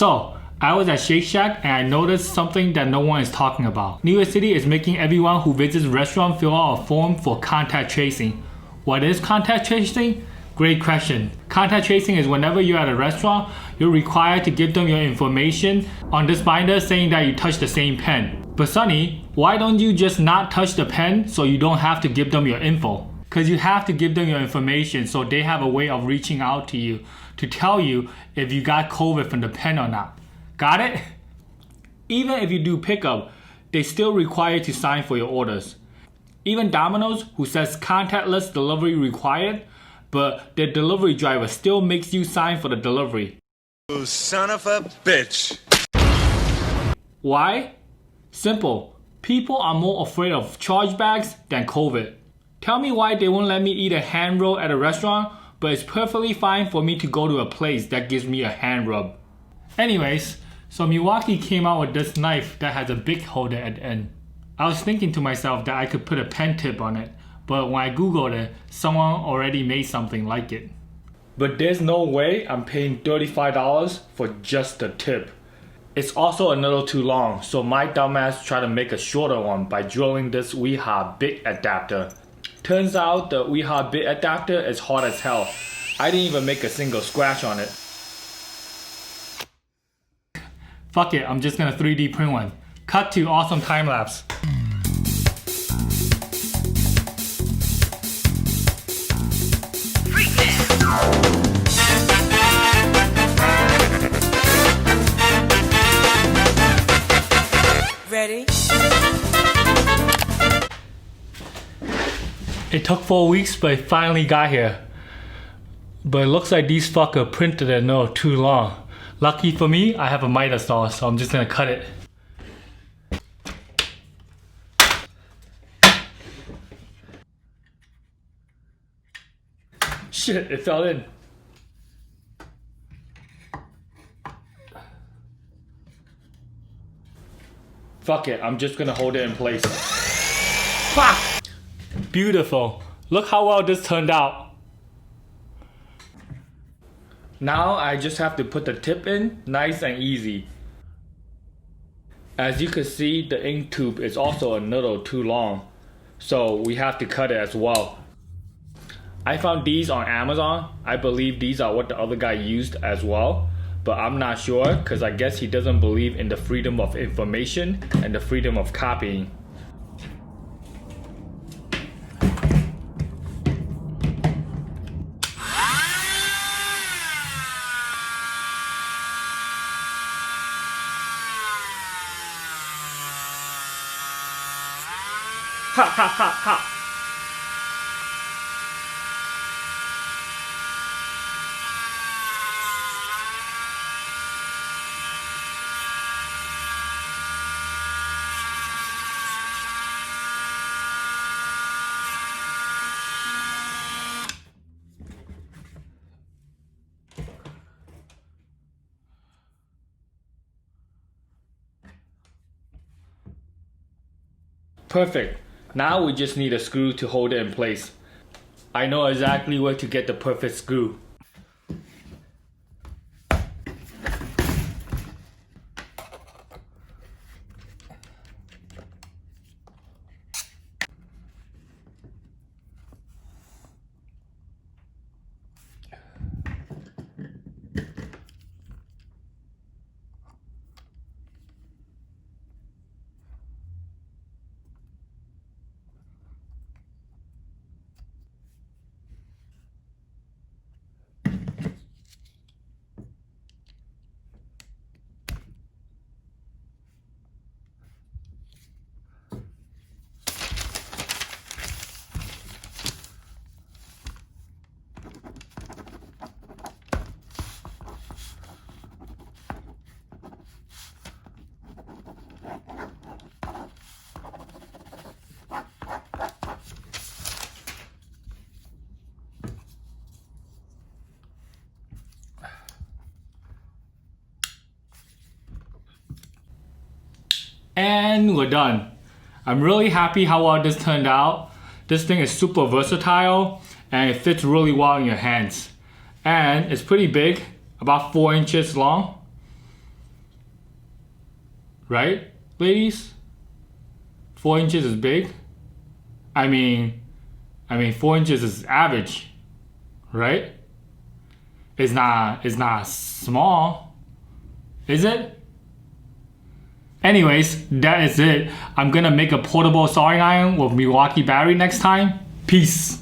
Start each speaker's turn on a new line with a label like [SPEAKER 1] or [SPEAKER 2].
[SPEAKER 1] So, I was at Shake Shack and I noticed something that no one is talking about. New York City is making everyone who visits a restaurant fill out a form for contact tracing. What is contact tracing? Great question. Contact tracing is whenever you're at a restaurant, you're required to give them your information on this binder saying that you touched the same pen. But Sonny, why don't you just not touch the pen so you don't have to give them your info? Because you have to give them your information so they have a way of reaching out to you to tell you if you got COVID from the pen or not. Got it? Even if you do pickup, they still require you to sign for your orders. Even Domino's, who says contactless delivery required, but their delivery driver still makes you sign for the delivery.
[SPEAKER 2] You son of a bitch.
[SPEAKER 1] Why? Simple. People are more afraid of chargebacks than COVID. Tell me why they won't let me eat a hand roll at a restaurant, but it's perfectly fine for me to go to a place that gives me a hand rub. Anyways, so Milwaukee came out with this knife that has a big holder at the end. I was thinking to myself that I could put a pen tip on it, but when I googled it, someone already made something like it. But there's no way I'm paying $35 for just the tip. It's also a little too long, so my dumbass tried to make a shorter one by drilling this Weeha bit adapter. Turns out the Weeha bit adapter is hard as hell. I didn't even make a single scratch on it. Fuck it, I'm just gonna 3D print one. Cut to awesome time lapse.
[SPEAKER 3] Ready?
[SPEAKER 1] It took 4 weeks, but it finally got here. But it looks like these fucker printed it no too long. Lucky for me, I have a miter saw, so I'm just gonna cut it. Shit, it fell in. Fuck it, I'm just gonna hold it in place. Fuck! Beautiful. Look how well this turned out. Now I just have to put the tip in, nice and easy. As you can see, the ink tube is also a little too long, so we have to cut it as well. I found these on Amazon. I believe these are what the other guy used as well, but I'm not sure because I guess he doesn't believe in the freedom of information and the freedom of copying. Ha ha ha ha! Perfect. Now we just need a screw to hold it in place. I know exactly where to get the perfect screw. And we're done. I'm really happy how well this turned out. This thing is super versatile and it fits really well in your hands. And it's pretty big, about 4 inches long. Right, ladies? 4 inches is big. I mean 4 inches is average, right? It's not small, is it? Anyways, that is it. I'm gonna make a portable soldering iron with Milwaukee battery next time. Peace.